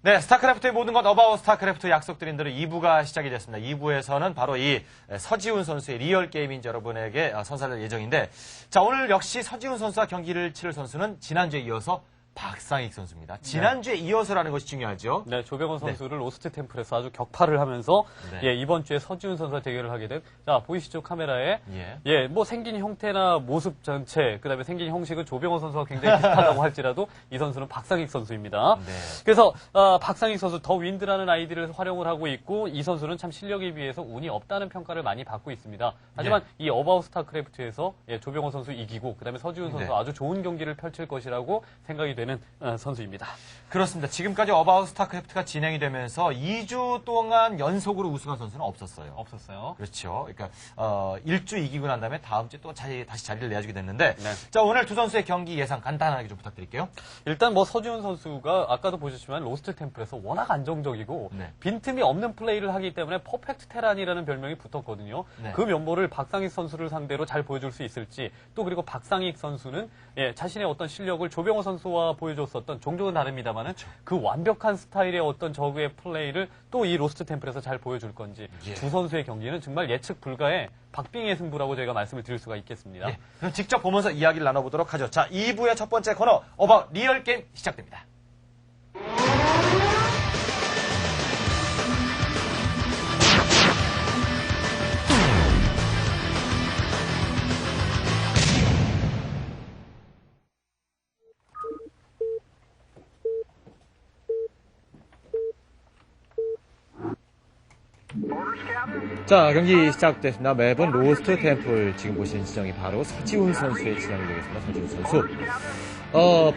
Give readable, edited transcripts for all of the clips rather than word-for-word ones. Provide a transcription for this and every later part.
네, 스타크래프트의 모든 것 어바웃 스타크래프트 약속드린 대로 2부가 시작이 됐습니다. 2부에서는 바로 이 서지훈 선수의 리얼 게임인지 여러분에게 선사될 예정인데, 자, 오늘 역시 서지훈 선수와 경기를 치를 선수는 지난주에 이어서 박상익 선수입니다. 지난주에 이어서라는 것이 중요하죠. 네, 조병헌 선수를 로스트 템플에서 아주 격파를 하면서 네. 이번 주에 서지훈 선수와 대결을 하게 된, 자, 보이시죠? 카메라에. 뭐 생긴 형태나 모습 전체, 그다음에 생긴 형식은 조병헌 선수와 굉장히 비슷하다고 할지라도 이 선수는 박상익 선수입니다. 네. 그래서 박상익 선수 더 윈드라는 아이디를 활용을 하고 있고, 이 선수는 참 실력에 비해서 운이 없다는 평가를 많이 받고 있습니다. 하지만 이 어바웃 스타크래프트에서 조병헌 선수 이기고, 그다음에 서지훈 선수 아주 좋은 경기를 펼칠 것이라고 생각이 되는 선수입니다. 그렇습니다. 지금까지 어바웃 스타크래프트가 진행이 되면서 2주 동안 연속으로 우승한 선수는 없었어요. 없었어요. 그렇죠. 그러니까 1주 이기고 난 다음에 다음 주에 또 다시 자리를 내주게 됐는데, 네. 자, 오늘 두 선수의 경기 예상 간단하게 좀 부탁드릴게요. 일단 뭐 서지훈 선수가 아까도 보셨지만 로스트 템플에서 워낙 안정적이고 네. 빈틈이 없는 플레이를 하기 때문에 퍼펙트 테란이라는 별명이 붙었거든요. 네. 그 면모를 박상익 선수를 상대로 잘 보여줄 수 있을지, 또 그리고 박상익 선수는 자신의 어떤 실력을 조병호 선수와 보여줬었던, 종종은 다릅니다만은 그 완벽한 스타일의 어떤 저그의 플레이를 또 이 로스트 템플에서 잘 보여줄 건지, 두 선수의 경기는 정말 예측 불가의 박빙의 승부라고 저희가 말씀을 드릴 수가 있겠습니다. 네. 그럼 직접 보면서 이야기를 나눠보도록 하죠. 자, 2부의 첫 번째 코너 어바웃 리얼 게임 시작됩니다. 자, 경기 시작됐습니다. 맵은 로스트 템플. 지금 보시는 지정이 바로 서지훈 선수의 지정이 되겠습니다. 서지훈 선수.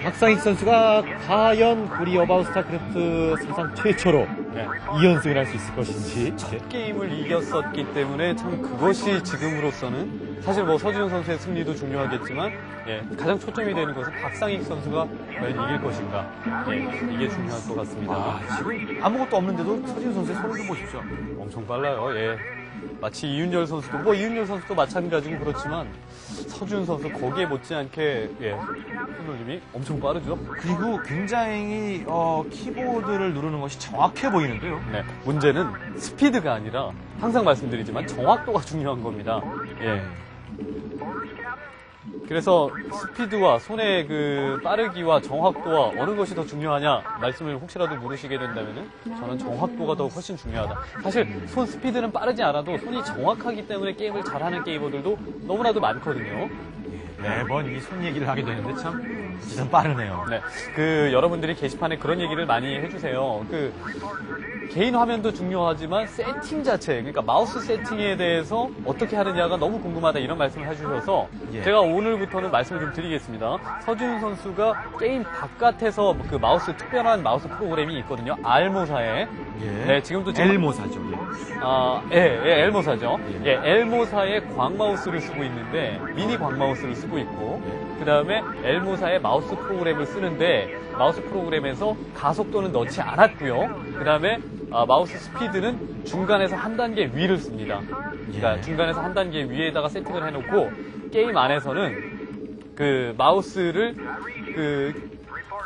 박상익 선수가 과연 우리 어바웃 스타크래프트 사상 최초로 2연승을 할 수 있을 것인지. 첫 게임을 이겼었기 때문에 참 그것이 지금으로서는 사실 뭐 서지훈 선수의 승리도 중요하겠지만 가장 초점이 되는 것은 박상익 선수가 과연 이길 것인가. 이게 중요할 것 같습니다. 지금 아무것도 없는데도 서지훈 선수의 손을 좀 보십시오. 엄청 빨라요. 마치 이윤열 선수도, 이윤열 선수도 마찬가지고 그렇지만 서지훈 선수 거기에 못지않게 손놀림이 엄청 빠르죠. 그리고 굉장히 키보드를 누르는 것이 정확해 보이는데요. 네, 문제는 스피드가 아니라 항상 말씀드리지만 정확도가 중요한 겁니다. 그래서 스피드와 손의 그 빠르기와 정확도와 어느 것이 더 중요하냐 말씀을 혹시라도 물으시게 된다면은 저는 정확도가 더 훨씬 중요하다. 사실 손 스피드는 빠르지 않아도 손이 정확하기 때문에 게임을 잘하는 게이머들도 너무나도 많거든요. 매번 이 손 얘기를 하게 되는데 참 진짜 빠르네요. 네, 여러분들이 게시판에 그런 얘기를 많이 해주세요. 개인 화면도 중요하지만 세팅 자체, 그러니까 마우스 세팅에 대해서 어떻게 하느냐가 너무 궁금하다 이런 말씀을 해주셔서 제가 오늘부터는 말씀을 좀 드리겠습니다. 서지훈 선수가 게임 바깥에서 그 마우스, 특별한 마우스 프로그램이 있거든요. 알모사에. 네, 지금도 엘모사죠. 엘모사죠. 엘모사의 광마우스를 쓰고 있는데 미니 광마우스를 쓰고 있고, 그 다음에 엘모사의 마우스 프로그램을 쓰는데 마우스 프로그램에서 가속도는 넣지 않았고요. 그 다음에 마우스 스피드는 중간에서 한 단계 위를 씁니다. 그러니까 중간에서 한 단계 위에다가 세팅을 해놓고 게임 안에서는 그 마우스를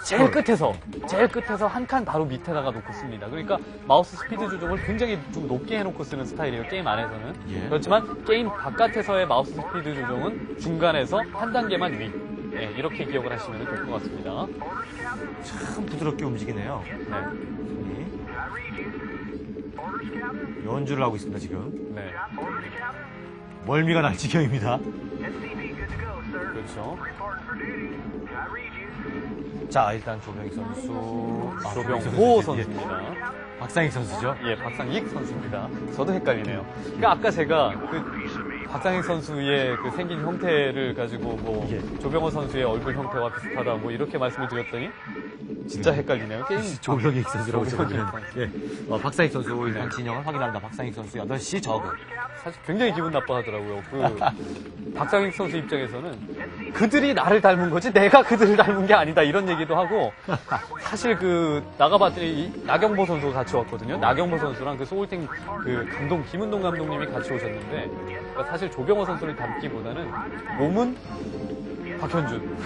제일 끝에서 한 칸 바로 밑에다가 놓고 씁니다. 그러니까 마우스 스피드 조정을 굉장히 좀 높게 해놓고 쓰는 스타일이에요. 게임 안에서는. 그렇지만 게임 바깥에서의 마우스 스피드 조정은 중간에서 한 단계만 위. 이렇게 기억을 하시면 될 것 같습니다. 참 부드럽게 움직이네요. 연주를 하고 있습니다, 지금. 멀미가 날 지경입니다. 그렇죠. 자, 일단 조병익 선수. 조병호 선수입니다. 박상익 선수죠? 박상익 선수입니다. 저도 헷갈리네요. 그러니까 아까 제가 박상익 선수의 그 생긴 형태를 가지고 조병호 선수의 얼굴 형태와 비슷하다 이렇게 말씀을 드렸더니 진짜 헷갈리네요. 게임 조병익 선수라고 적으면 박상익 선수 일단 진영을 확인합니다. 박상익 선수 8시 저그. 사실 굉장히 기분 나빠하더라고요. 박상익 선수 입장에서는 그들이 나를 닮은 거지 내가 그들을 닮은 게 아니다 이런 얘기도 하고, 사실 나가봤더니 나경보 선수가 같이 왔거든요. 나경보 선수랑 소울팅 감독 김은동 감독님이 같이 오셨는데, 그러니까 사실 조병호 선수를 닮기보다는 몸은 박현준,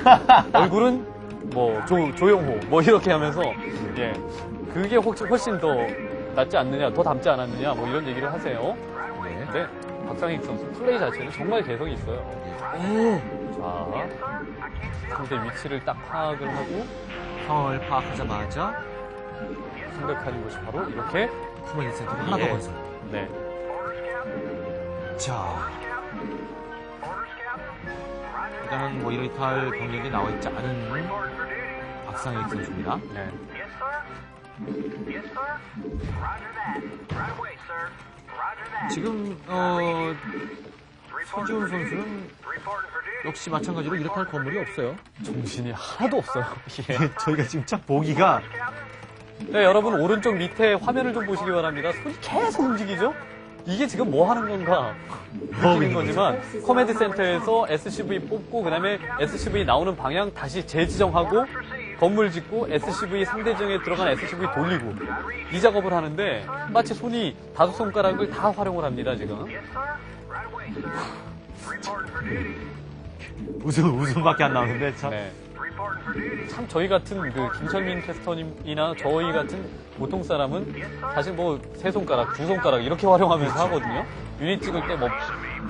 얼굴은 뭐 조용호 뭐 이렇게 하면서 예 그게 훨씬 더 낫지 않느냐, 더 닮지 않았느냐 뭐 이런 얘기를 하세요. 네. 근데 박상익 선수 플레이 자체는 정말 개성이 있어요. 자, 상대 위치를 딱 파악을 하고 상황을 파악하자마자 생각하는 것이 바로 이렇게 후면 센터를 하나 더 예. 건설. 네. 자, 일단은 뭐 이렇게 할 병력이 나와 있지 않은 박상익 선수입니다. 네. 지금 서지훈 선수는 역시 마찬가지로 이렇게 할 건물이 없어요. 정신이 하나도 없어요. 예. 저희가 지금 딱 보기가 네, 여러분 오른쪽 밑에 화면을 좀 보시기 바랍니다. 손이 계속 움직이죠? 이게 지금 뭐 하는 건가 느끼는 거지만 커맨드 센터에서 SCV 뽑고 그 다음에 SCV 나오는 방향 다시 재지정하고 건물 짓고 SCV 상대정에 들어간 SCV 돌리고 이 작업을 하는데 마치 손이 5손가락을 다 활용을 합니다 지금. 웃음밖에 안 나오는데 참. 네. 참 저희 같은 그 김철민 캐스터님이나 저희 같은 보통 사람은 사실 뭐 3손가락, 2손가락 이렇게 활용하면서 하거든요. 유닛 찍을 때 뭐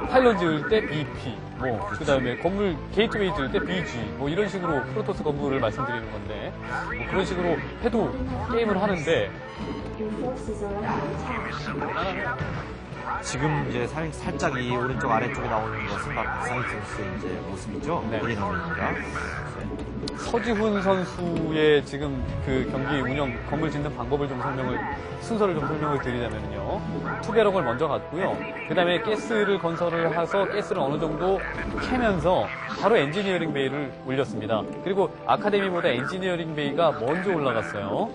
파일럿 지을 때 BP, 뭐 그다음에 건물 게이트웨이 지을 때 BG, 뭐 이런 식으로 프로토스 건물을 말씀드리는 건데 뭐 그런 식으로 해도 게임을 하는데 지금 이제 살짝 이 오른쪽 아래쪽에 나오는 것은 바로 박상익 선수의 이제 모습이죠. 네. 본인 화면입니다. 서지훈 선수의 지금 그 경기 운영 건물 짓는 방법을 좀 순서를 좀 설명을 드리자면요. 투베럭을 먼저 갔고요. 그 다음에 가스를 건설을 해서 가스를 어느 정도 캐면서 바로 엔지니어링 베이를 올렸습니다. 그리고 아카데미보다 엔지니어링 베이가 먼저 올라갔어요.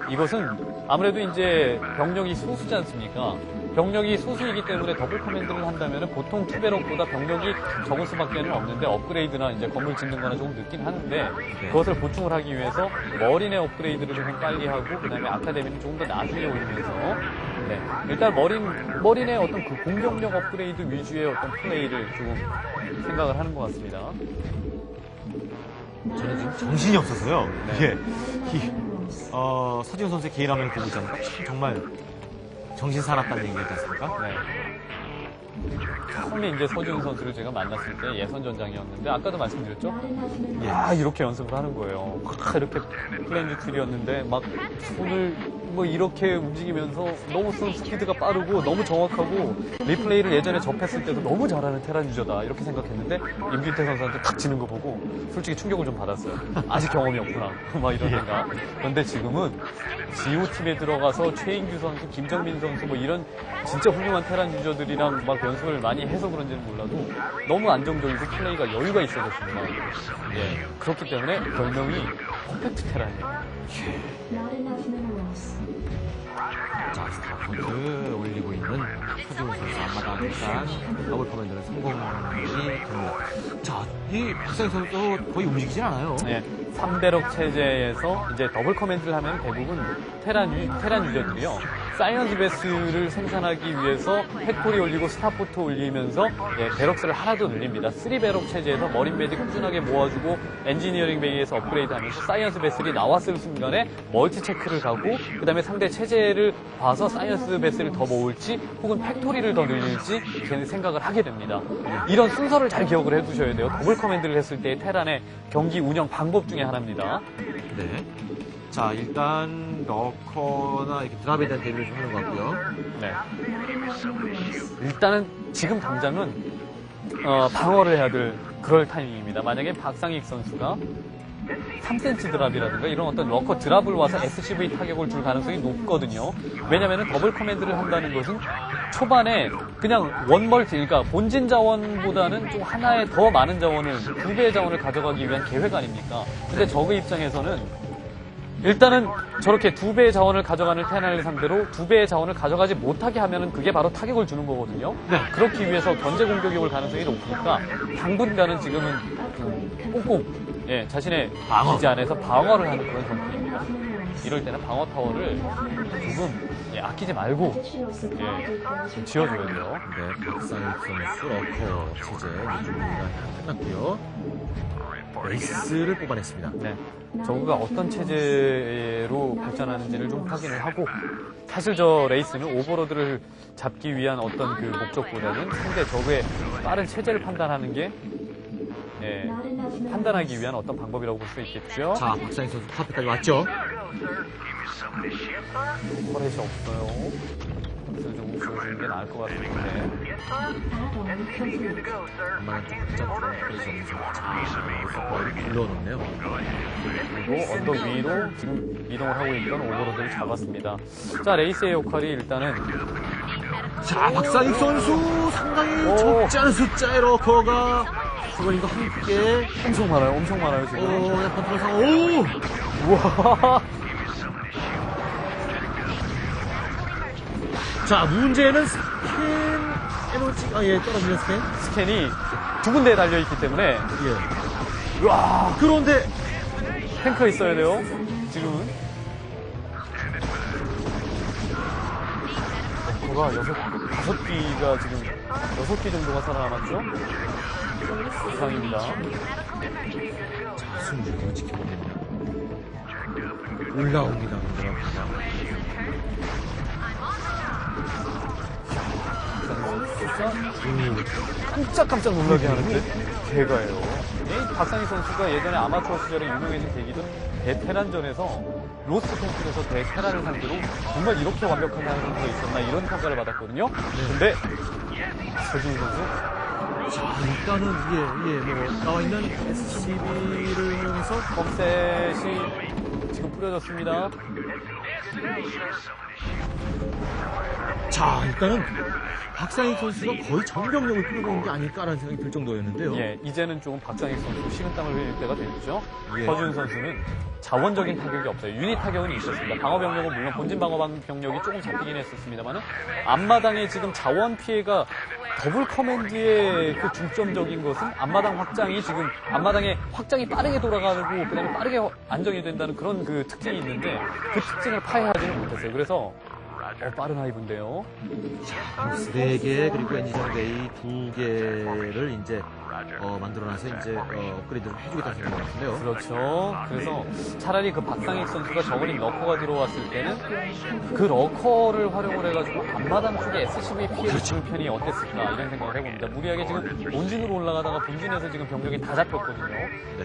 이것은 아무래도 이제 병력이 소수지 않습니까? 병력이 소수이기 때문에 더블 커맨드를 한다면 보통 투베럭보다 병력이 적을 수밖에 없는데 업그레이드나 이제 건물 짓는 거나 조금 늦긴 하는데 그것을 보충을 하기 위해서 머린의 업그레이드를 조금 빨리 하고 그 다음에 아카데미는 조금 더 나중에 올리면서 네. 일단 머린의 어떤 그 공격력 업그레이드 위주의 어떤 플레이를 조금 생각을 하는 것 같습니다. 저는 지금 정신이 없어서요. 네. 이게 서지훈 선수의 개인 화면을 보고 있잖아요. 정말 정신 사납다는 얘기였지 않습니까? 네. 처음에 이제 서지훈 선수를 제가 만났을 때 예선전장이었는데 아까도 말씀드렸죠? 이렇게 연습을 하는 거예요. 이렇게 플랜 유틸이었는데 막 손을 뭐 이렇게 움직이면서 너무 손 스피드가 빠르고 너무 정확하고 리플레이를 예전에 접했을 때도 너무 잘하는 테란 유저다 이렇게 생각했는데 임균태 선수한테 탁 치는 거 보고 솔직히 충격을 좀 받았어요. 아직 경험이 없구나 막 이런 생각. 그런데 지금은 GO팀에 들어가서 최인규 선수, 김정민 선수 뭐 이런 진짜 훌륭한 테란 유저들이랑 막 연습을 많이 해서 그런지는 몰라도 너무 안정적이고 플레이가 여유가 있어졌습니다. 예, 그렇기 때문에 별명이 퍼펙트 테란이에요. 자, 스타포트 올리고 있는 서지훈 선수 앞마당 일단 더블 커맨드는 성공이 됩니다. 자, 이 박상익 선수도 거의 움직이진 않아요. 네, 3배럭 체제에서 이제 더블 커맨드를 하면 대부분 테란 유저들이요. 사이언스 베스를 생산하기 위해서 팩토리 올리고 스타포트 올리면서 배럭스를 하나 더 늘립니다. 3배럭 체제에서 머린 베디 꾸준하게 모아주고 엔지니어링 베이에서 업그레이드하면서 사이언스 베스를 나왔을 순간에 멀티 체크를 가고 그 다음에 상대 체제를 봐서 사이언스 베스를 더 모을지 혹은 팩토리를 더 늘릴지 생각을 하게 됩니다. 이런 순서를 잘 기억을 해두셔야 돼요. 더블 커맨드를 했을 때 테란의 경기 운영 방법 중에 하나입니다. 네. 자, 일단 러커나 이렇게 드랍에 대한 대비를 좀 하는 것 같고요. 네. 일단은 지금 당장은 방어를 해야 될 그럴 타이밍입니다. 만약에 박상익 선수가 3cm 드랍이라든가 이런 어떤 러커 드랍을 와서 SCV 타격을 줄 가능성이 높거든요. 왜냐하면 더블 커맨드를 한다는 것은 초반에 그냥 원멀티, 그러니까 본진 자원보다는 좀 하나의 더 많은 자원을, 2배의 자원을 가져가기 위한 계획 아닙니까? 근데 저그 입장에서는 일단은 저렇게 2배의 자원을 가져가는 테란을 상대로 2배의 자원을 가져가지 못하게 하면은 그게 바로 타격을 주는 거거든요. 네. 그렇기 위해서 견제 공격이 올 가능성이 높으니까 당분간은 지금은 꾹꾹 자신의 방어. 기지 안에서 방어를 하는 그런 형태입니다. 이럴 때는 방어 타워를 조금 아끼지 말고 좀 지어줘야 돼요. 네, 박상익 선수 러커 체제 준비가 끝났고요. 에이스를 뽑아냈습니다. 네, 저그가 어떤 체제로 발전하는지를 좀 확인을 하고, 사실 저 레이스는 오버로드를 잡기 위한 어떤 그 목적보다는 상대 저그의 빠른 체제를 판단하는 게 판단하기 위한 어떤 방법이라고 볼 수 있겠죠. 자, 박상익 선수 카페까지 왔죠. 터렛이 없어요. 그래서 좀 웃어주는 게 나을 것 같은데. 엄마는 좀 불러놓네요. 그리고 언덕 위로 지금 이동을 하고 있던 오버로드를 잡았습니다. 자, 레이스의 역할이 일단은 자, 박상익 선수 상당히 적지 않은 숫자의 러커가 수건님과 함께 엄청 많아요. 엄청 많아요, 지금. 약간 들어서 오! 우와! 자, 문제는 스캔 에너지 떨어지는 스캔. 스캔이 두 군데에 달려있기 때문에. 예. 우와! 그런데 탱크가 있어야 돼요, 지금은. 탱크가 5기가 지금 6기 정도가 살아남았죠? 이상입니다. 자, 숨죽이고 지켜봅니다. 올라옵니다. 깜짝깜짝 놀라게 하는데 걔가예요. 이 박상희 선수가 예전에 아마추어 시절에 유명해진 계기도 대테란전에서 로스 탱크에서 대테란을 상대로 정말 이렇게 완벽한 선수가 있었나 이런 평가를 받았거든요. 근데 서준 선수 자, 일단은 뭐 나와 있는 SCB를 활용해서 컴셋이 지금 뿌려졌습니다. 자, 일단은 박상익 선수가 거의 전병력을 끌어오는 게 아닐까라는 생각이 들 정도였는데요. 예, 이제는 조금 박상익 선수 식은땀을 흘릴 때가 됐죠. 예. 서준 선수는 자원적인 타격이 없어요. 유닛 타격은 있었습니다. 방어 병력은 물론 본진 방어 병력이 조금 잡히긴 했었습니다만은 앞마당에 지금 자원 피해가 더블 커맨드의 그 중점적인 것은 앞마당 확장이 지금 앞마당에 확장이 빠르게 돌아가고 그다음에 빠르게 안정이 된다는 그런 그 특징이 있는데 그 특징을 파괴하지는 못했어요. 그래서 빠른 하이브인데요. 보스 4개 그리고 엔지전 레이 2개를 이제 만들어놔서 이제 업그레이드를 해주겠다는 생각이 같은데요. 그렇죠. 그래서 차라리 그 박상익 선수가 저번에 러커가 들어왔을 때는 그 러커를 활용을 해가지고 앞마당 쪽에 SCV 피해를 주는 편이 어땠을까 이런 생각을 해봅니다. 무리하게 지금 본진으로 올라가다가 본진에서 지금 병력이 다 잡혔거든요.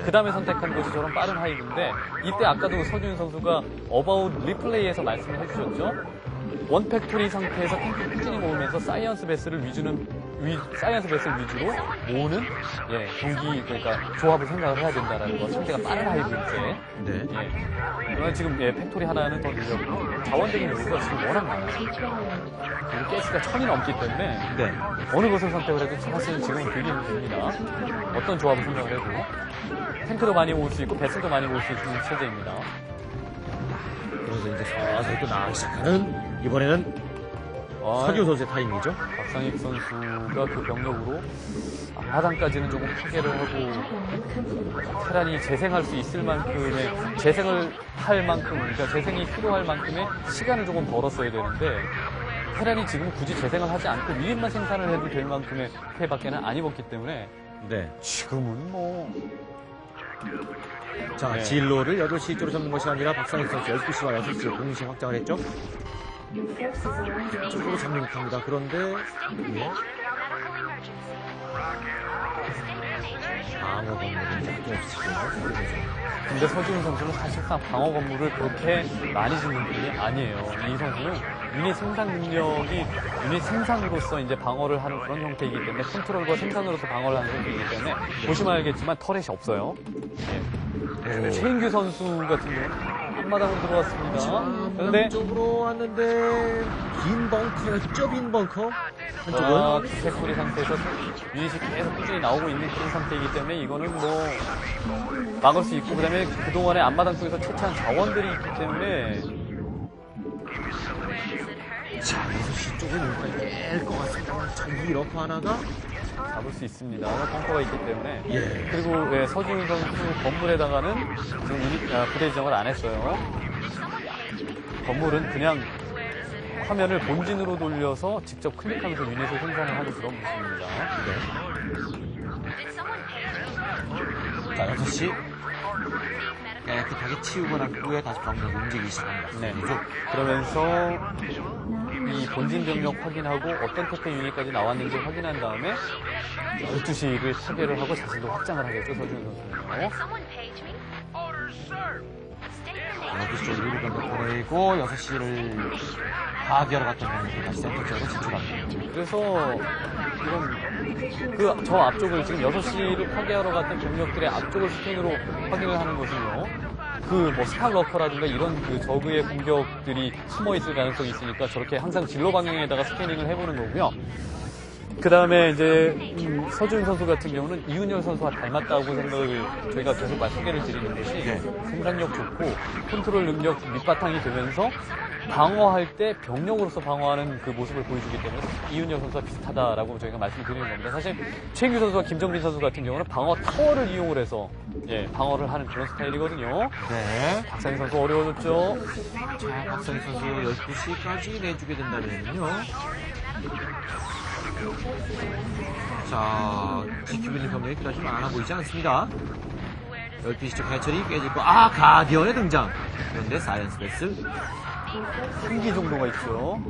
그 다음에 선택한 것이 저런 빠른 하이브인데 이때 아까도 서준 선수가 어바웃 리플레이에서 말씀을 해주셨죠. 원팩토리 상태에서 탱크 꾸준히 모으면서 사이언스 베스를 위주로 모으는 경기 그러니까 조합을 생각을 해야 된다라는 거. 상대가 빠른 하이브일 때. 네. 그러나 지금 팩토리 하나는 더 늘렸고 자원적인 요소가 지금 워낙 많아요. 그리고 가스가 1000이 넘기 때문에 네. 어느 것을 선택을 해도 사실 지금은 되게 힘듭니다. 어떤 조합을 생각을 해도 탱크도 많이 모을 수 있고 베스도 많이 모을 수 있는 체제입니다. 그래서 이제 서서히 또 나가기 시작하는 이번에는 서기호 선수의 타이밍이죠. 박상익 선수가 그 병력으로 앞마당까지는 조금 파괴를 하고 테란이 재생할 수 있을 만큼의 재생을 할 만큼 그러니까 재생이 필요할 만큼의 시간을 조금 벌었어야 되는데 테란이 지금 굳이 재생을 하지 않고 유닛만 생산을 해도 될 만큼의 피해밖에는 안 입었기 때문에 네. 지금은 뭐 자, 네. 진로를 8시 쪽으로 잡는 것이 아니라 박상익 선수 12시와 6시로 동시에 확장을 했죠. 이쪽으로 잡는 듯합니다. 그런데 방어 건물은 약간 없으시고요. 근데 서지훈 선수는 사실상 방어 건물을 그렇게 많이 짓는 분이 아니에요. 이 선수는 유닛 생산 능력이 유닛 생산으로서 이제 방어를 하는 그런 형태이기 때문에 컨트롤과 생산으로서 방어를 하는 형태이기 때문에 보시면 알겠지만 터렛이 없어요. 최인규 선수 같은 경우는 앞마당으로 들어왔습니다. 그런데 쪽으로 왔는데 빈 벙커였죠, 빈 벙커. 한쪽은 투팩토리 상태에서 유닛이 계속 꾸준히 나오고 있는 그런 상태이기 때문에 이거는 뭐 막을 수 있고 그다음에 그동안에 앞마당 쪽에서 채취한 자원들이 있기 때문에 자, 6시 쪽은 일단 깰 것 같습니다. 자, 이 러커 하나가 잡을 수 있습니다. 벙커가 있기 때문에. 예. 그리고 서지훈 선수 건물에다가는 지금 부대 지정을 안 했어요. 건물은 그냥 화면을 본진으로 돌려서 직접 클릭하면서 유닛을 생산을 하는 그런 모습입니다. 자, 6시. 깨끗하게 치우고 난 후에 다시 병력이 움직이기 시작합니다. 네. 그러면서 이 본진 병력 확인하고 어떤 태페 유닛까지 나왔는지 확인한 다음에 12시를 타결을 하고 자신도 확장을 하겠죠, 서지훈 선수는요. 12시 쪽으로 병력 보내고 6시를 파괴하러 갔던 병력이 다시 센터 쪽으로 진출합니다. 그래서 이런 저 앞쪽을 지금 6시를 파괴하러 갔던 병력들의 앞쪽을 스캔으로 확인을 하는 것은요. 뭐 스칼러커라든가 이런 저그의 공격들이 숨어 있을 가능성이 있으니까 저렇게 항상 진로 방향에다가 스캐닝을 해보는 거고요. 그 다음에 이제 서지훈 선수 같은 경우는 이윤열 선수와 닮았다고 생각을 저희가 계속 소개를 드리는 것이 생산력 좋고 컨트롤 능력 밑바탕이 되면서 방어할 때 병력으로서 방어하는 그 모습을 보여주기 때문에 이윤열 선수와 비슷하다라고 저희가 말씀드리는 겁니다. 사실 최인규 선수와 김정민 선수 같은 경우는 방어 타워를 이용을 해서 방어를 하는 그런 스타일이거든요. 네. 박상희 선수 어려워졌죠. 자, 박상희 선수 12시까지 내주게 된다면요. 자, 지키고 병력이 그다지 많아 보이지 않습니다. 12시 쪽 해철이 깨지고, 가디언의 등장. 그런데 사이언스 베슬. 3기 정도가 있죠.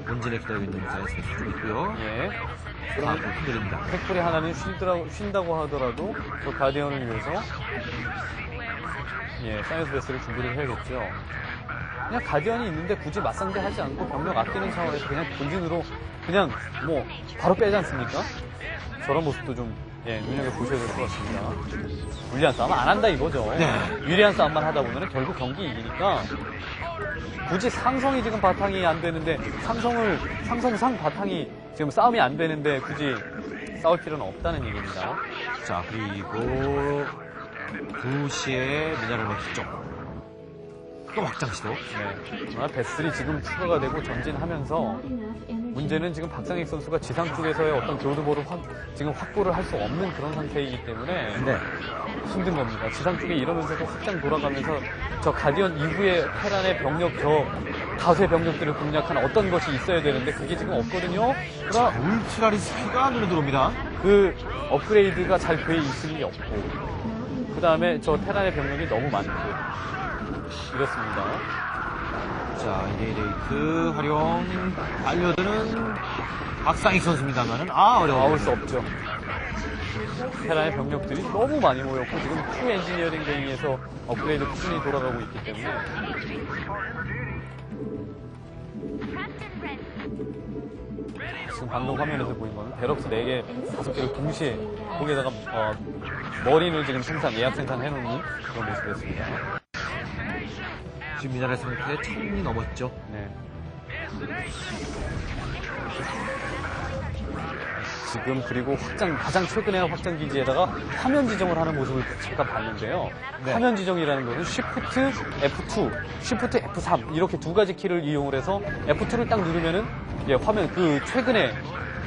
본진에 기다리고 있는 사이언스 베슬 좀 있고요. 예. 흔들립니다. 팩토리 하나는 쉰다고 하더라도 저 가디언을 위해서 사이언스 베스를 준비를 해야겠죠. 그냥 가디언이 있는데 굳이 맞상대 하지 않고 병력 아끼는 차원에서 그냥 본진으로 그냥 바로 빼지 않습니까? 저런 모습도 좀 눈여겨보셔야 될 것 같습니다. 불리한 싸움 안 한다 이거죠. 네. 유리한 싸움만 하다 보면 결국 경기 이기니까 굳이 상성이 지금 바탕이 안 되는데 상성상 바탕이 지금 싸움이 안 되는데 굳이 싸울 필요는 없다는 얘기입니다. 자, 그리고 2시에 미네랄 렉스 쪽. 또 확장 시도. 네. 베슬이 지금 추가가 되고 전진하면서 문제는 지금 박상익 선수가 지상 쪽에서의 어떤 교두보를 지금 확보를 할 수 없는 그런 상태이기 때문에 힘든 겁니다. 지상 쪽에 이러면서도 확장 돌아가면서 저 가디언 이후에 테란의 병력 다수의 병력들을 공략한 어떤 것이 있어야 되는데 그게 지금 없거든요. 그러나 울트라리스피가 눈에 들어옵니다. 그 업그레이드가 잘 돼 있음이 없고 그 다음에 저 테란의 병력이 너무 많고 이렇습니다. 자, 이데이트 활용 달려드는 박상익 선수입니다만은 어려워. 나올 수 없죠. 테란의 병력들이 너무 많이 모였고 지금 투 엔지니어링 뱅에서 업그레이드 꾸준히 돌아가고 있기 때문에 지금 방금 화면에서 보인 거는 베럭스 4개, 5개를 동시에 거기에다가 머리를 지금 예약 생산해놓는 그런 모습이었습니다. 지금 미네랄 상태에 1000이 넘었죠. 네. 지금 그리고 가장 최근에 확장 기지에다가 화면 지정을 하는 모습을 잠깐 봤는데요. 화면 지정이라는 것은 Shift F2, Shift F3 이렇게 두 가지 키를 이용을 해서 F2를 딱 누르면은 화면 최근에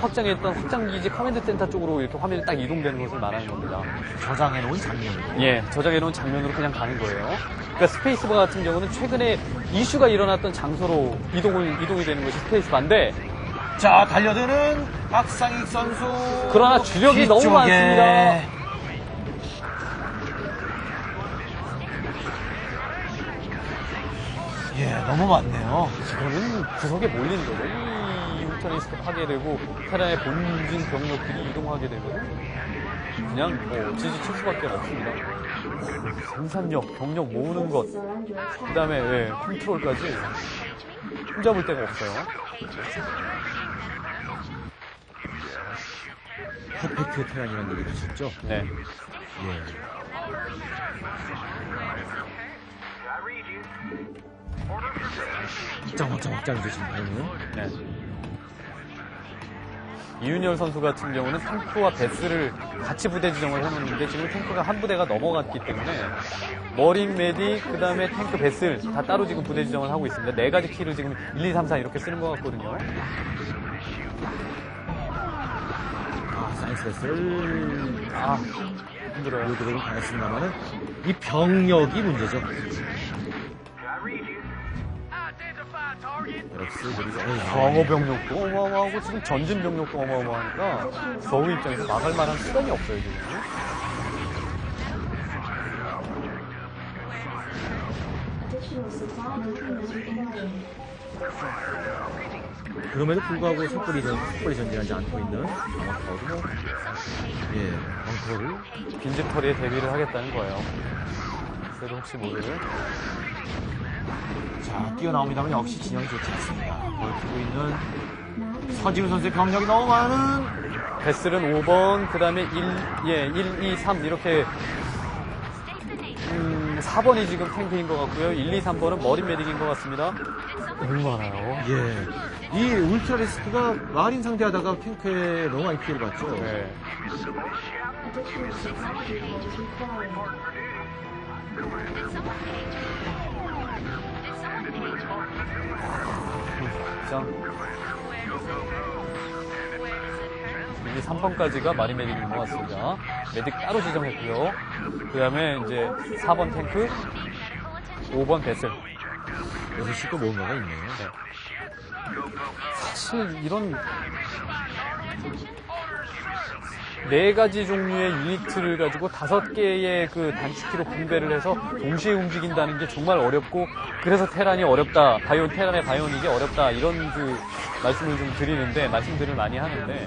확장했던 확장 기지 커맨드 센터 쪽으로 이렇게 화면이 딱 이동되는 것을 말하는 겁니다. 저장해놓은 장면으로. 저장해놓은 장면으로 그냥 가는 거예요. 그러니까 스페이스바 같은 경우는 최근에 이슈가 일어났던 장소로 이동이 되는 것이 스페이스바인데 자, 달려드는 박상익 선수. 그러나 주력이 너무 뒤쪽에. 많습니다. 너무 많네요. 지금은 구석에 몰린 거죠. 이 울트라리스크 파괴되고 테란의 본진 병력들이 이동하게 되면 그냥 지지칠 수밖에 없습니다. 생산력, 병력 모으는 것, 그 다음에 컨트롤까지 흠잡을 데가 없어요. 퍼펙트 테란이라는 얘기도 있었죠. 네. 확장이죠, 지금. 네. 이윤열 선수 같은 경우는 탱크와 베스를 같이 부대 지정을 해놓는데 지금 탱크가 한 부대가 넘어갔기 때문에 머린 메딕, 그 다음에 탱크 베슬 다 따로 지금 부대 지정을 하고 있습니다. 4가지 키를 지금 1, 2, 3, 4 이렇게 쓰는 것 같거든요. 사이언스 베슬. 힘들어요. 요들을 당했습니다만은 이 병력이 문제죠. 엑스 그리고 방어 병력도 어마어마하고 지금 전진 병력도 어마어마하니까 저우 입장에서 막을 만한 수단이 없어요, 지금. 그럼에도 불구하고 섣불리 전진하지 않고 있는 방어타워도 뭐, 예, 방어타워를 빈집털이에 대비를 하겠다는 거예요. 그래도 혹시 모르는. 자, 뛰어나옵니다만 역시 진영이 좋지 않습니다. 벌티고 있는 서지훈 선수의 병력이 너무 많은 베슬은 5번, 그 다음에 1, 2, 3 이렇게 4번이 지금 탱크인 것 같고요. 1, 2, 3번은 머리 메딕인 것 같습니다. 너무 많아요. 예, 이 울트라리스크가 마린 상대하다가 탱크에 너무 많이 피해를 봤죠. 네. 자, 1, 2, 3번까지가 마린 메딕인 것 같습니다. 메딕 따로 지정했고요. 그 다음에 이제 4번 탱크, 5번 베슬. 6시도 뭔가가 있네요. 사실 이런 4가지 종류의 유니트를 가지고 5개의 그 단축키로 분배를 해서 동시에 움직인다는 게 정말 어렵고, 그래서 테란이 어렵다, 테란의 바이오닉이 어렵다, 이런 그 말씀을 좀 드리는데, 말씀들을 많이 하는데,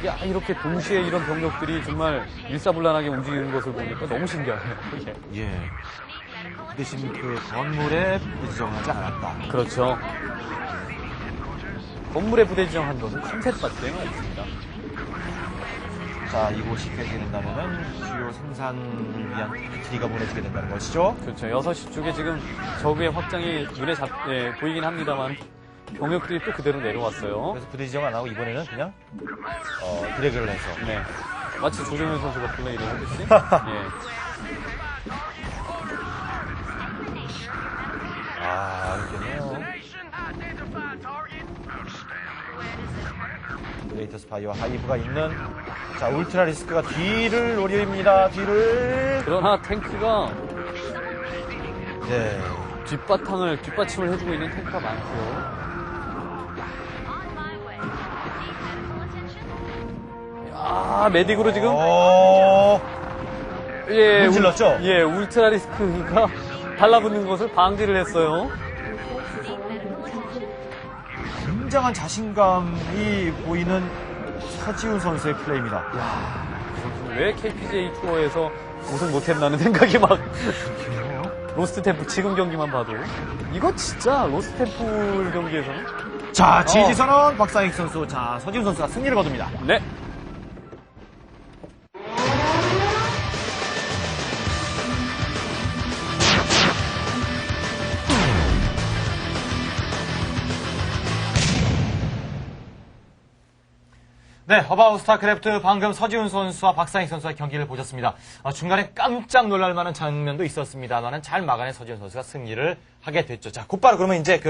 야, 이렇게 동시에 이런 병력들이 정말 일사불란하게 움직이는 것을 보니까 너무 신기하네요. 이게. 예. 그 대신 그 건물에 지정하지 않았다. 그렇죠. 건물에 부대 지정한 것은 컨셉밖에 없습니다. 자, 이곳이 깨지게 된다면은 주요 생산을 위한 기지가 무너지게 된다는 것이죠. 그렇죠. 6시 쪽에 지금 적의 확장이 눈에 보이긴 합니다만 병력들이 또 그대로 내려왔어요. 그래서 부대 지정 안 하고 이번에는 그냥 드래그를 해서. 네. 마치 조정현 선수가 플레이를 하듯이. 예. 이렇게네요. 레이터스 바이와 하이브가 있는, 자, 울트라 리스크가 뒤를 노립니다. 뒤를. 그러나 탱크가 네. 뒷받침을 해주고 있는 탱크가 많고요. 메딕으로 지금 문질렀죠? 예, 울트라 리스크가 달라붙는 것을 방지를 했어요. 굉장한 자신감이 보이는 서지훈 선수의 플레이입니다. 왜 KPJ 투어에서 우승 못했나는 생각이 막. 로스트 템플 지금 경기만 봐도 이거 진짜 로스트 템플 경기에서는. 자, 지지선언 박상익 선수. 자, 서지훈 선수가 승리를 거둡니다. 네. 네, 어바웃 스타크래프트 방금 서지훈 선수와 박상익 선수의 경기를 보셨습니다. 중간에 깜짝 놀랄 만한 장면도 있었습니다만은 잘 막아낸 서지훈 선수가 승리를 하게 됐죠. 자, 곧바로 그러면 이제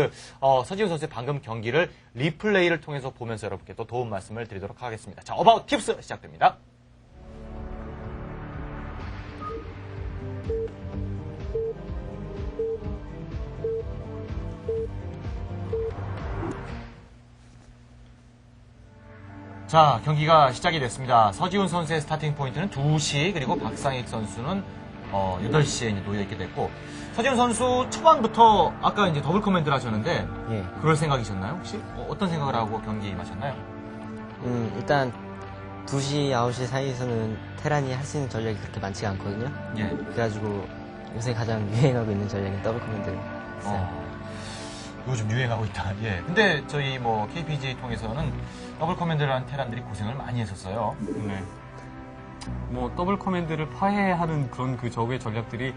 서지훈 선수의 방금 경기를 리플레이를 통해서 보면서 여러분께 또 도움 말씀을 드리도록 하겠습니다. 자, 어바웃 팁스 시작됩니다. 자, 경기가 시작이 됐습니다. 서지훈 선수의 스타팅 포인트는 2시, 그리고 박상익 선수는 8시에 놓여 있게 됐고, 서지훈 선수 초반부터 아까 이제 더블 커맨드를 하셨는데, 예. 그럴 생각이셨나요, 혹시? 어떤 생각을 하고 경기에 임하셨나요? 일단 2시, 9시 사이에서는 테란이 할 수 있는 전략이 그렇게 많지가 않거든요. 예. 그래가지고 요새 가장 유행하고 있는 전략은 더블 커맨드를 써요. 요즘 유행하고 있다. 예. 근데 저희 KPG 통해서는 더블 커맨드를 한 테란들이 고생을 많이 했었어요. 네. 더블 커맨드를 파괴하는 그런 그 적의 전략들이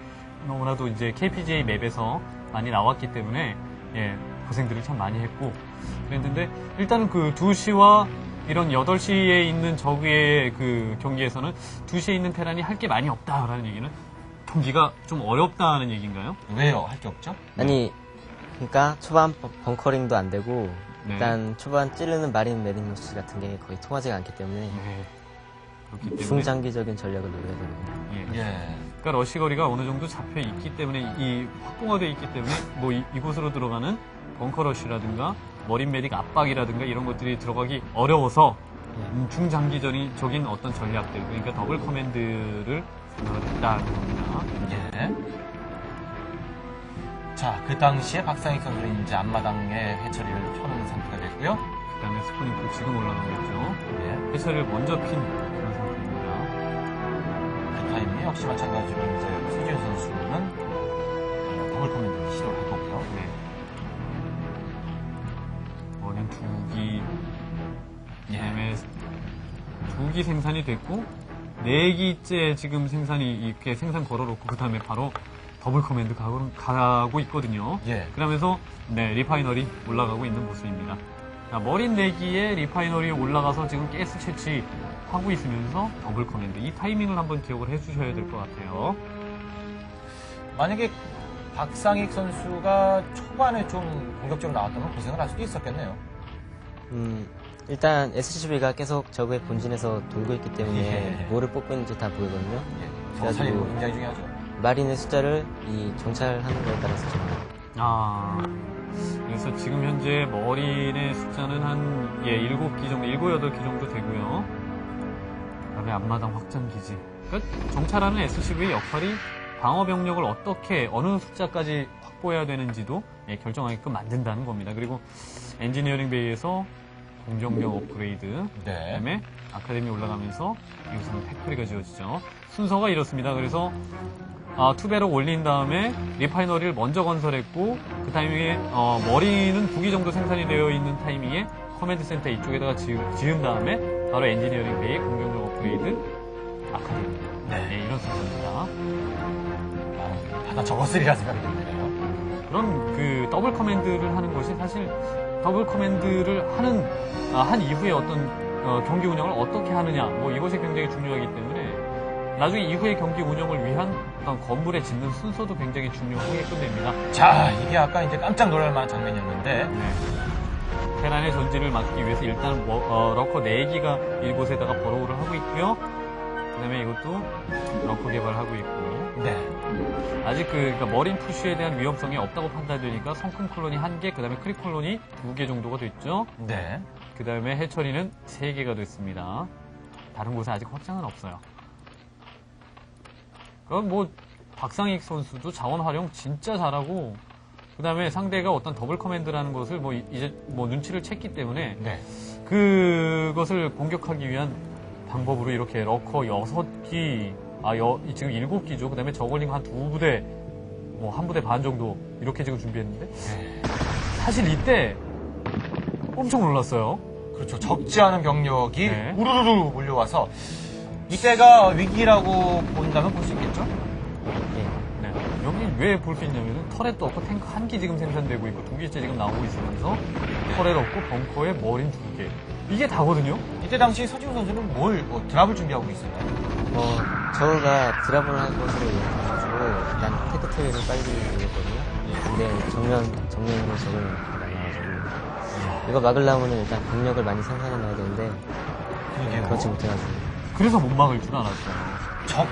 너무나도 이제 KPJ 맵에서 많이 나왔기 때문에, 예, 고생들을 참 많이 했고, 그랬는데, 일단 그 2시와 이런 8시에 있는 적의 그 경기에서는 2시에 있는 테란이 할 게 많이 없다라는 얘기는 경기가 좀 어렵다는 얘기인가요? 왜요? 할 게 없죠? 아니, 그러니까 초반 벙커링도 안 되고 네. 일단 초반 찌르는 마린 메디노스 같은 게 거의 통하지가 않기 때문에 네. 그렇기 때문에. 중장기적인 전략을 노려야 되거든요. 예. 예. 그러니까 러시 거리가 어느 정도 잡혀 있기 때문에 이 확보가 되어 있기 때문에 뭐 이곳으로 들어가는 벙커 러시라든가 머린 메딕 압박이라든가 이런 것들이 들어가기 어려워서 중장기적인 어떤 전략들 그러니까 더블 커맨드를 생각을 했다는 겁니다. 예. 자, 그 당시에 박상익 선수는 이제 앞마당에 해처리를 펴놓은 상태가 됐고요. 그 다음에 스포닝도 지금 올라가고 있죠. 예. 해처리를 먼저 핀 그런 상태입니다. 그 타이밍에 역시 마찬가지로 이제 서지훈 선수는 더블 커맨드 시도를 해보고요. 네. 머린 2기, 그다음에 2기 생산이 됐고 4기째 지금 생산이 이렇게 생산 걸어놓고 그 다음에 바로 더블 커맨드 가고 있거든요. 예. 그러면서 네, 리파이너리 올라가고 있는 모습입니다. 자, 머린 4기에 리파이너리 올라가서 지금 가스 채취하고 있으면서 더블 커맨드 이 타이밍을 한번 기억을 해주셔야 될 것 같아요. 만약에 박상익 선수가 초반에 좀 공격적으로 나왔다면 고생을 할 수도 있었겠네요. 일단 SCB가 계속 적의 본진에서 돌고 있기 때문에 예. 뭐를 뽑고 있는지 다 보이거든요. 예. 그래가지고 정찰이 굉장히 중요하죠. 마린의 숫자를 이 정찰하는 거에 따라서 그래서 지금 현재 머린의 숫자는 한 7기 정도, 7, 8기 정도 되고요. 그다음에 앞마당 확장기지. 그러니까 정찰하는 SCV의 역할이 방어 병력을 어떻게 어느 숫자까지 확보해야 되는지도 결정하게끔 만든다는 겁니다. 그리고 엔지니어링 베이에서 공정력 업그레이드, 네. 그다음에 아카데미 올라가면서 여기서는 팩토리가 지어지죠. 순서가 이렇습니다. 그래서 투배로 올린 다음에 리파이너리를 먼저 건설했고 그 타이밍에 머리는 2기 정도 생산이 되어 있는 타이밍에 커맨드 센터 이쪽에다가 지은 다음에 바로 엔지니어링 베이 공격력 업그레이드 아카데미 네, 이런 순서입니다. 다 적었으리라 생각이 드네요. 그런 그 더블 커맨드를 하는 것이 사실 더블 커맨드를 한 이후에 어떤 경기 운영을 어떻게 하느냐 뭐 이것이 굉장히 중요하기 때문에 나중에 이후의 경기 운영을 위한 어떤 건물에 짓는 순서도 굉장히 중요하게끔 됩니다. 자, 이게 아까 이제 깜짝 놀랄 만한 장면이었는데 네. 테란의 전진을 막기 위해서 일단 러커 4기가 이곳에다가 버로우를 하고 있고요. 그 다음에 이것도 러커 개발하고 있고 네. 아직 그러니까 머린 푸시에 대한 위험성이 없다고 판단되니까 성큼 콜로니 1개, 그 다음에 크릭 콜로니 2개 정도가 됐죠. 네. 그 다음에 해처리는 3개가 됐습니다. 다른 곳에 아직 확장은 없어요. 그럼 뭐 박상익 선수도 자원 활용 진짜 잘하고 그 다음에 상대가 어떤 더블 커맨드라는 것을 뭐 이제 뭐 눈치를 챘기 때문에 네. 그것을 공격하기 위한 방법으로 이렇게 러커 6기, 지금 7기죠. 그 다음에 저글링 한 2부대, 뭐 1부대 반 정도 이렇게 지금 준비했는데 사실 이때 엄청 놀랐어요. 그렇죠. 적지 않은 병력이 네. 우르르르 몰려와서 이때가 위기라고 본다면 볼 수 있겠죠? 예. 네. 여기 왜 볼 수 있냐면은 터렛도 없고 탱크 1기 지금 생산되고 있고 2기째 지금 나오고 있으면서 터렛 없고 벙커에 머린 2개. 이게 다거든요? 이때 당시 서지훈 선수는 드랍을 준비하고 있었나요? 저가 드랍을 할 것으로 예상해가지고 일단 테크트리를 빨리 올렸거든요. 근데 정면으로 적을 나가가지고 이거 막으려면 일단 병력을 많이 생산해놔야 되는데 그렇지 못해가지고 그래서 못 막을 줄 알았어요.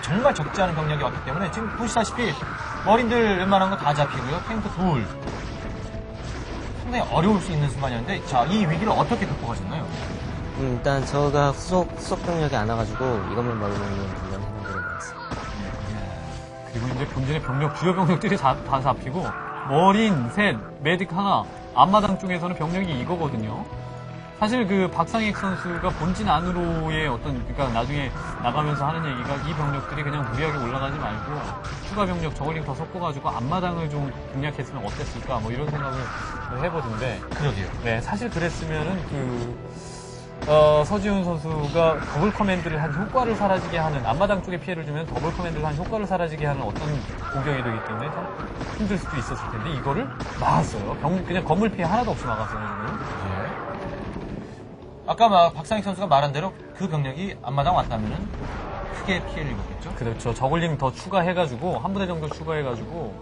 정말 적지 않은 병력이 왔기 때문에 지금 보시다시피 머린들 웬만한 거 다 잡히고요. 탱크 둘. 상당히 어려울 수 있는 순간이었는데 자, 이 위기를 어떻게 극복하셨나요? 일단 저가 후속 병력이 안 와가지고 이것만 막으면 물론 해결되는 것 같습니다. 그리고 이제 본진의 주요 병력들이 다 잡히고 머린 셋, 메딕 하나, 앞마당 쪽에서는 병력이 이거거든요. 사실 그 박상익 선수가 본진 안으로의 그러니까 나중에 나가면서 하는 얘기가 이 병력들이 그냥 무리하게 올라가지 말고 추가 병력 저글링 더 섞어가지고 앞마당을 좀 공략했으면 어땠을까 뭐 이런 생각을 해보던데. 그러게요. 네, 사실 그랬으면은 서지훈 선수가 더블 커맨드를 한 효과를 사라지게 하는 앞마당 쪽에 피해를 주면 더블 커맨드를 한 효과를 사라지게 하는 어떤 공격이 되기 때문에 좀 힘들 수도 있었을 텐데 이거를 막았어요. 그냥 건물 피해 하나도 없이 막았어요. 지금. 아까 박상익 선수가 말한 대로 그 병력이 앞마당 왔다면은 크게 피해를 입었겠죠? 그렇죠. 저글링 더 추가해가지고 한 부대 정도 추가해가지고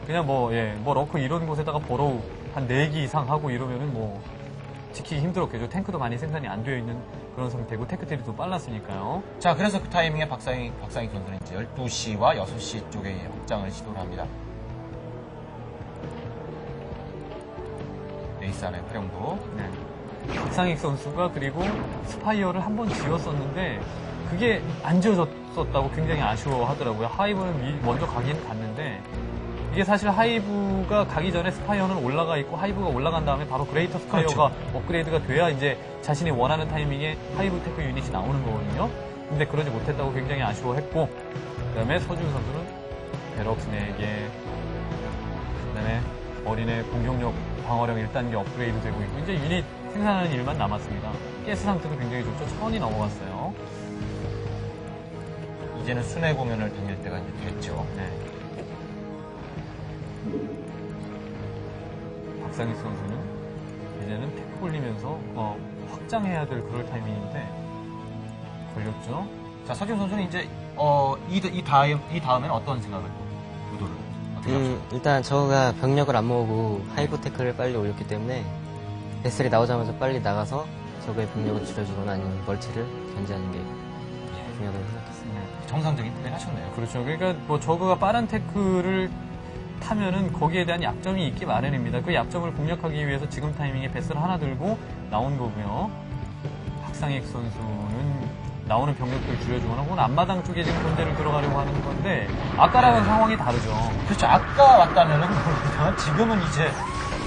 그냥 뭐 러커 이런 곳에다가 버로우 한 4기 이상 하고 이러면은 뭐 지키기 힘들었겠죠. 탱크도 많이 생산이 안 되어 있는 그런 상태고 테크트리도 더 빨랐으니까요. 자, 그래서 그 타이밍에 박상익 선수는 이제 12시와 6시 쪽에 확장을 시도를 합니다. 레이스 안의 활용도. 네. 박상익 선수가 그리고 스파이어를 한 번 지었었는데 그게 안 지어졌었다고 굉장히 아쉬워하더라고요. 하이브는 먼저 가긴 갔는데 이게 사실 하이브가 가기 전에 스파이어는 올라가 있고 하이브가 올라간 다음에 바로 그레이터 스파이어가 업그레이드가 돼야 이제 자신이 원하는 타이밍에 하이브 테크 유닛이 나오는 거거든요. 근데 그러지 못했다고 굉장히 아쉬워했고 그 다음에 서지훈 선수는 베럭스 4개 그 다음에 어린애 공격력 방어력 1단계 업그레이드 되고 있고 이제 유닛 생산하는 일만 남았습니다. 가스 상태도 굉장히 좋죠. 1000이 넘어갔어요. 이제는 순회 공연을 다닐 때가 이제 됐죠. 네. 박상익 선수는 이제는 테크 올리면서 확장해야 될 그럴 타이밍인데 걸렸죠. 자, 서지훈 선수는 이제 이 다음에는 어떤 생각을 의도를 어떻게 하죠? 일단 저가 병력을 안 모으고 하이브 테크를 빨리 올렸기 때문에 베슬이 나오자마자 빨리 나가서 적의 병력을 줄여주거나 아니면 멀티를 견제하는 게 중요하다고 생각했습니다. 정상적인 플레이를 하셨네요. 그렇죠. 그러니까 뭐 저그가 빠른 테크를 타면은 거기에 대한 약점이 있기 마련입니다. 그 약점을 공략하기 위해서 지금 타이밍에 베스를 하나 들고 나온 거고요. 박상익 선수는 나오는 병력들 줄여주거나 혹은 앞마당 쪽에 지금 견제를 들어가려고 하는 건데 아까랑은 상황이 다르죠. 그렇죠. 아까 왔다면은 모르겠지만 지금은 이제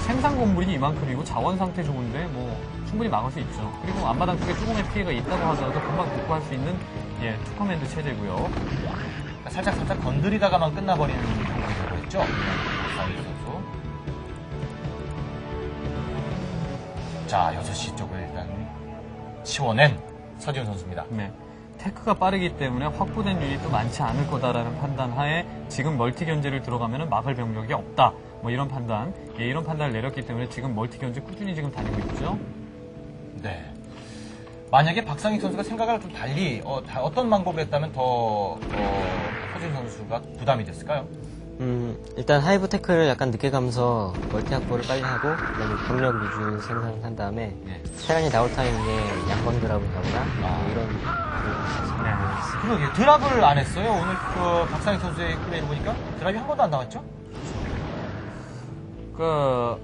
생산 건물이 이만큼이고 자원 상태 좋은데 뭐 충분히 막을 수 있죠. 그리고 앞마당 쪽에 조금의 피해가 있다고 하더라도 금방 복구할 수 있는 투커맨드 체제고요. 살짝 건드리다가만 끝나버리는 경우가 되겠죠. 박상익 선수. 자, 6시 쪽을 일단 치워낸 서지훈 선수입니다. 네. 테크가 빠르기 때문에 확보된 유닛도 많지 않을 거다라는 판단 하에 지금 멀티 견제를 들어가면 막을 병력이 없다. 뭐 이런 판단, 이런 판단을 내렸기 때문에 지금 멀티 견제 꾸준히 지금 다니고 있죠. 네. 만약에 박상익 선수가 생각을 좀 달리 어떤 방법을 했다면 더 서지훈 선수가 부담이 됐을까요? 일단 하이브 테크를 약간 늦게 가면서 멀티 확보를 빨리 하고 그다음에 병력 위주 생산을 한 다음에 테란이 나올 타이밍에 양방 드랍을 가거나 뭐 이런 그러게 드랍을 안 했어요. 오늘 그 박상익 선수의 플레이를 보니까 드랍이 한 번도 안 나왔죠? 그러니까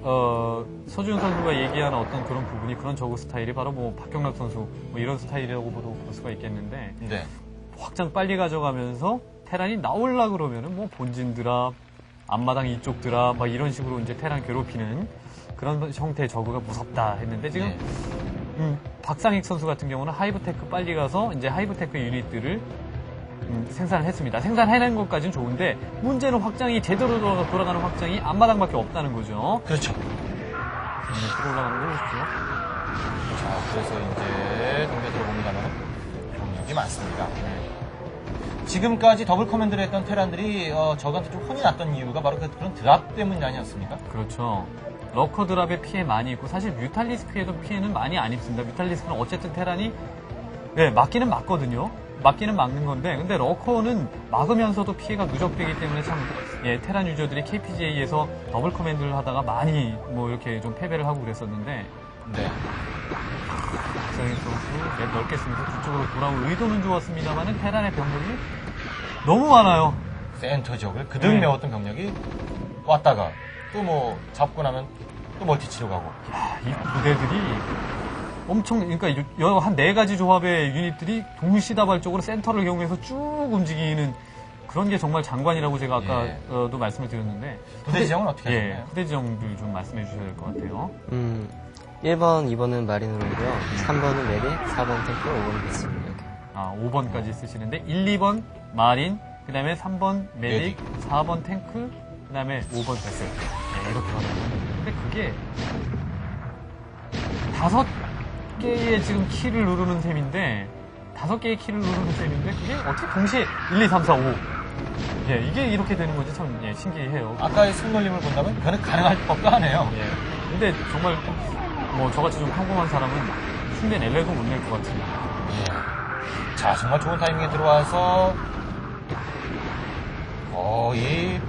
서지훈 선수가 얘기하는 어떤 그런 부분이 그런 저그 스타일이 바로 뭐 박경락 선수 뭐 이런 스타일이라고 볼 수가 있겠는데 네. 확장 빨리 가져가면서 테란이 나올라 그러면은 뭐 본진 드랍, 앞마당 이쪽 드랍 막 이런 식으로 이제 테란 괴롭히는 그런 형태의 저그가 무섭다 했는데 지금 박상익 선수 같은 경우는 하이브테크 빨리 가서 이제 하이브테크 유닛들을 생산을 했습니다. 생산해낸 것까지는 좋은데 문제는 확장이 제대로 돌아가는 확장이 앞마당밖에 없다는 거죠. 그렇죠. 들어올라가는 거 보십시오. 자, 그래서 이제 동네 들어봅니다만 병력이 많습니다. 지금까지 더블 커맨드를 했던 테란들이 저한테 좀 혼이 났던 이유가 바로 그런 드랍 때문이 아니었습니까? 그렇죠. 러커 드랍에 피해 많이 있고 사실 뮤탈리스크에도 피해는 많이 안 입습니다. 뮤탈리스크는 어쨌든 테란이 맞기는 맞거든요. 맞기는 막는 건데 근데 러커는 막으면서도 피해가 누적되기 때문에 참 테란 유저들이 KPGA에서 더블 커맨드를 하다가 많이 뭐 이렇게 좀 패배를 하고 그랬었는데 네. 박상익 선수 맵 넓게 쓰면서 뒤쪽으로 돌아올 의도는 좋았습니다만은 테란의 병력이 너무 많아요. 센터 지역을 그득 메웠던 병력이 왔다가 또 뭐 잡고 나면 또 멀티 치러 가고. 야, 이 부대들이 엄청 그러니까 한 4가지 조합의 유닛들이 동시다발적으로 센터를 이용해서 쭉 움직이는 그런 게 정말 장관이라고 제가 아까도 말씀을 드렸는데 부대 지정은 어떻게 하셨나요? 부대 지정들 좀 말씀해 주셔야 될 것 같아요. 1번, 2번은 마린으로고요. 3번은 메딕, 4번 탱크, 5번 베슬 이렇게. 5번까지 쓰시는데 1, 2번 마린, 그 다음에 3번 메딕, 4번 탱크, 그 다음에 5번 베슬 이렇게 가는 거예요. 근데 그게 5개의 지금 키를 누르는 셈인데 5개의 키를 누르는 셈인데 그게 어떻게 동시에 1, 2, 3, 4, 5 이게 이렇게 되는 건지 참 신기해요. 아까의 승놀림을 본다면 그는 가능할 법도 하네요. 근데 정말 뭐 저같이 좀 평범한 사람은 흉내 낼래도 못 낼 것 같습니다. 자, 정말 좋은 타이밍에 들어와서 거의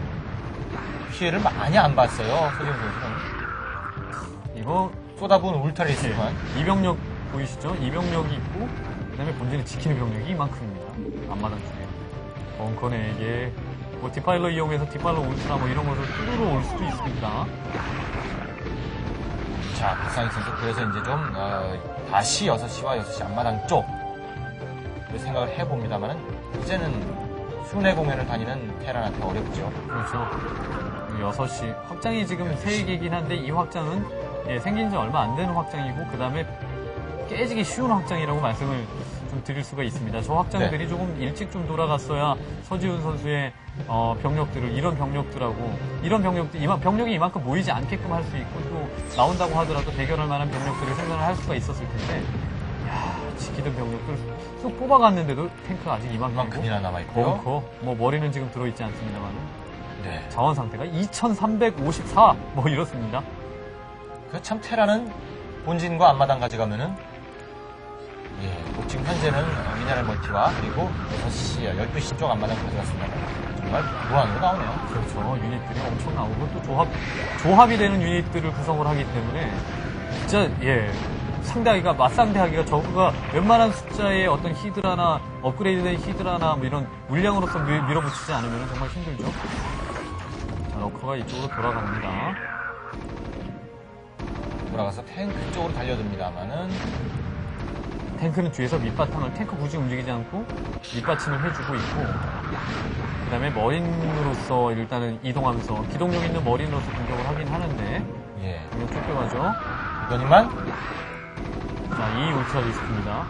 피해를 많이 안 봤어요. 서지훈 선수는. 이거 쏟아부은 울타리스만. 이병력 보이시죠? 이병력이 있고 그다음에 본진을 지키는 병력이 이만큼입니다. 앞마당 쪽에. 벙커네에게 뭐 디파일러 이용해서 디파일러 울트라 뭐 이런 것을 뚫으러 올 수도 있습니다. 자, 박상희 선수 그래서 이제 좀 다시 6시와 6시 앞마당 쪽 생각을 해봅니다만은 이제는 순회 공연을 다니는 테란한테 어렵죠. 그렇죠. 6시 확장이 지금 3개이긴 한데 이 확장은 생긴 지 얼마 안 되는 확장이고 그 다음에 깨지기 쉬운 확장이라고 말씀을 좀 드릴 수가 있습니다. 저 확장들이 조금 일찍 좀 돌아갔어야 서지훈 선수의 병력들을 이런 병력들하고 이런 병력들 병력이 이만큼 모이지 않게끔 할 수 있고 또 나온다고 하더라도 대결할 만한 병력들을 생산을 할 수가 있었을 텐데 지키던 병력들 쑥 뽑아갔는데도 탱크가 아직 이만큼이나 남아있고요. 벙커 뭐 머리는 지금 들어있지 않습니다만 네. 자원 상태가 2354 뭐 이렇습니다. 그 참 테라는 본진과 앞마당 가져가면은 뭐 지금 현재는 미네랄 멀티와 그리고 6시, 12시 쪽 앞마당 가져갔습니다. 정말 무한으로 나오네요. 그렇죠. 유닛들이 엄청 나오고 또 조합이 되는 유닛들을 구성을 하기 때문에 진짜 상대하기가 맞상대하기가 저그가 웬만한 숫자의 어떤 히드라나 업그레이드된 히드라나 뭐 이런 물량으로서 밀어붙이지 않으면 정말 힘들죠. 자, 러커가 이쪽으로 돌아갑니다. 돌아가서 탱크 쪽으로 달려듭니다만은 탱크는 뒤에서 밑바탕을 탱크 굳이 움직이지 않고 밑받침을 해주고 있고 그 다음에 머린으로서 일단은 이동하면서 기동력 있는 머린으로서 공격을 하긴 하는데 그냥 쫓겨가죠. 이거니만 자, 이 울트라 리스크입니다.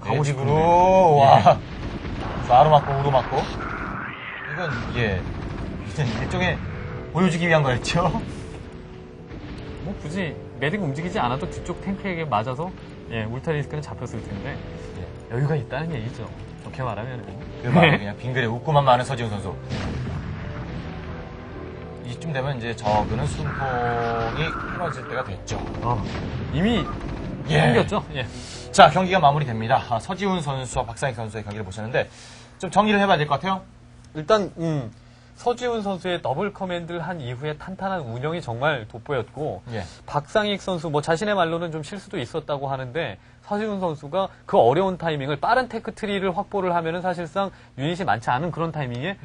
가고 싶으로 와 좌로 맞고 우로 맞고 이건 일종의 보여주기 위한 거였죠. 뭐 굳이 매듭 움직이지 않아도 뒤쪽 탱크에게 맞아서 울트라 리스크는 잡혔을 텐데 여유가 있다는 얘기죠. 좋게 말하면 그냥 빙그레 웃고만 많은 서지훈 선수. 이쯤 되면 이제 저그는 숨통이 끊어질 때가 됐죠. 이미 생겼죠. 자, 경기가 마무리됩니다. 서지훈 선수와 박상익 선수의 경기를 보셨는데 좀 정리를 해봐야 될 것 같아요. 일단 서지훈 선수의 더블 커맨드를 한 이후에 탄탄한 운영이 정말 돋보였고 박상익 선수 뭐 자신의 말로는 좀 실수도 있었다고 하는데 서지훈 선수가 그 어려운 타이밍을 빠른 테크 트리를 확보를 하면은 사실상 유닛이 많지 않은 그런 타이밍에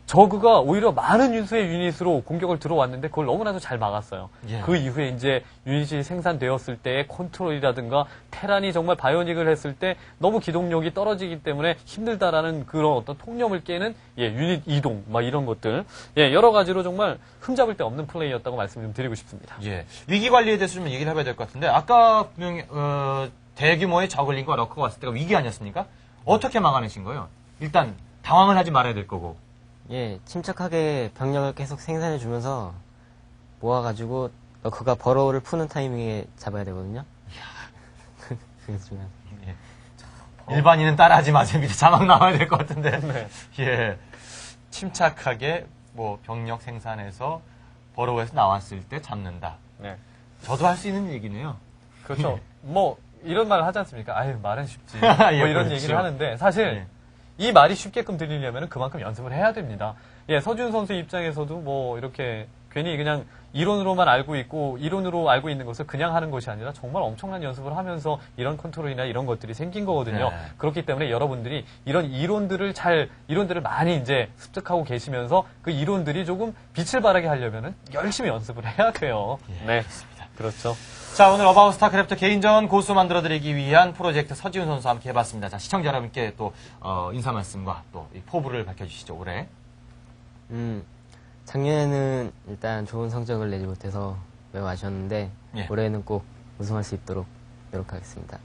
저그가 오히려 많은 유수의 유닛으로 공격을 들어왔는데 그걸 너무나도 잘 막았어요. 그 이후에 이제 유닛이 생산되었을 때의 컨트롤이라든가 테란이 정말 바이오닉을 했을 때 너무 기동력이 떨어지기 때문에 힘들다라는 그런 어떤 통념을 깨는 유닛 이동 막 이런 것들 여러 가지로 정말 흠잡을 데 없는 플레이였다고 말씀 좀 드리고 싶습니다. 위기 관리에 대해서 좀 얘기를 해봐야 될 것 같은데 아까 분명히 대규모의 저글링과 러커가 왔을 때가 위기 아니었습니까? 어떻게 막아내신 거예요? 일단 당황을 하지 말아야 될 거고. 침착하게 병력을 계속 생산해주면서 모아가지고 그가 버로우를 푸는 타이밍에 잡아야 되거든요. 그게 중요한. 일반인은 따라하지 마세요. 밑에 자막 나와야 될 것 같은데. 침착하게 뭐 병력 생산해서 버로우에서 나왔을 때 잡는다. 저도 할 수 있는 얘기네요. 그렇죠. 뭐 이런 말을 하지 않습니까? 아유 말은 쉽지. 뭐 이런 그렇죠. 얘기를 하는데 사실. 이 말이 쉽게끔 들리려면 그만큼 연습을 해야 됩니다. 서지훈 선수 입장에서도 뭐 이렇게 괜히 그냥 이론으로만 알고 있고 이론으로 알고 있는 것을 그냥 하는 것이 아니라 정말 엄청난 연습을 하면서 이런 컨트롤이나 이런 것들이 생긴 거거든요. 그렇기 때문에 여러분들이 이런 이론들을 많이 이제 습득하고 계시면서 그 이론들이 조금 빛을 발하게 하려면은 열심히 연습을 해야 돼요. 그렇습니다. 그렇죠. 자, 오늘 어바웃 스타크래프트 개인전 고수 만들어드리기 위한 프로젝트 서지훈 선수와 함께 해봤습니다. 자, 시청자 여러분께 또 인사 말씀과 또 이 포부를 밝혀주시죠. 올해. 작년에는 일단 좋은 성적을 내지 못해서 매우 아쉬웠는데 올해는 꼭 우승할 수 있도록 노력하겠습니다.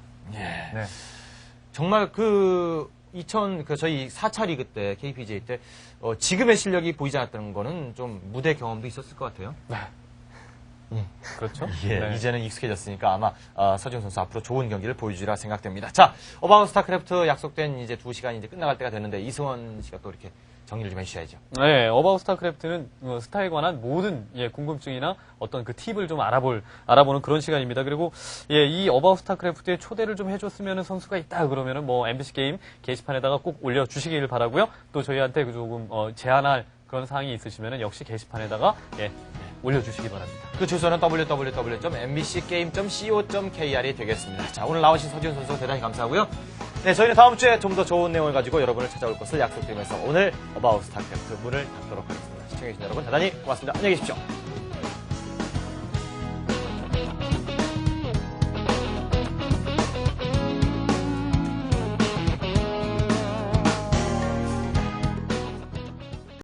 정말 저희 4차 리그 때 KPJ 때 지금의 실력이 보이지 않았다는 거는 좀 무대 경험도 있었을 것 같아요. 그렇죠. 이제는 익숙해졌으니까 아마 서지훈 선수 앞으로 좋은 경기를 보여주리라 생각됩니다. 자, 어바웃 스타크래프트 약속된 이제 2시간이 이제 끝나갈 때가 됐는데 이승원 씨가 또 이렇게 정리를 좀 해주셔야죠. 어바웃 스타크래프트는 스타에 관한 모든 궁금증이나 어떤 그 팁을 좀 알아보는 그런 시간입니다. 그리고 이 어바웃 스타크래프트에 초대를 좀 해줬으면 선수가 있다 그러면은 뭐 MBC 게임 게시판에다가 꼭 올려주시길 바라고요. 또 저희한테 조금 제안할 그런 사항이 있으시면 역시 게시판에다가 올려주시기 바랍니다. 그 주소는 www.mbcgame.co.kr이 되겠습니다. 자, 오늘 나오신 서지훈 선수 대단히 감사하고요. 네, 저희는 다음 주에 좀 더 좋은 내용을 가지고 여러분을 찾아올 것을 약속드리면서 오늘 어바웃 스타크래프트 문을 닫도록 하겠습니다. 시청해주신 여러분 대단히 고맙습니다. 안녕히 계십시오.